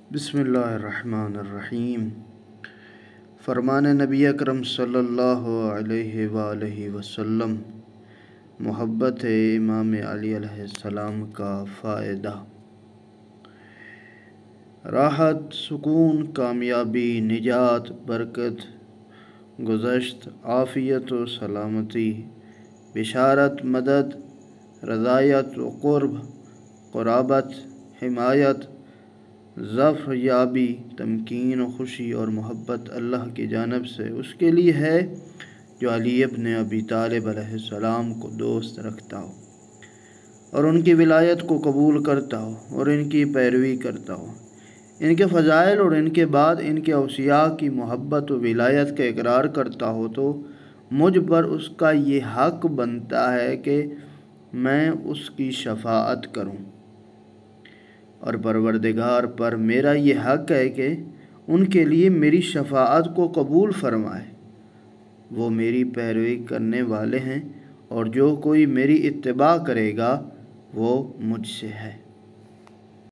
बिस्मिल्लाहिर्रहमानिर्रहीम। फरमान नबी अकरम सल्लल्लाहु अलैहि वआलैहि वसल्लम, मोहब्बत इमाम अली अलैहिस्सलाम का फ़ायदा। राहत, सुकून, कामयाबी, निजात, बरकत, गुज़श्त, आफ़ियत व सलामती, बिशारत, मदद, रज़ायत व क़ुर्ब, क़ुराबत, हिमायत, ज़फ़र याबी, तमकीन, खुशी और मोहब्बत अल्लाह की जानिब से उसके लिए है जो अली इब्न अबी तालिब अलैहिस्सलाम को दोस्त रखता हो और उनकी विलायत को कबूल करता हो और इनकी पैरवी करता हो। इनके फ़ज़ाइल और इनके बाद इनके औसिया की मोहब्बत व विलायत का इकरार करता हो तो मुझ पर उसका ये हक़ बनता है कि मैं उसकी शफ़ाअत करूं, और परवरदिगार पर मेरा ये हक़ है कि उनके लिए मेरी शफ़ाअत को कबूल फरमाए। वो मेरी पैरवी करने वाले हैं और जो कोई मेरी इत्तिबा करेगा वो मुझसे है।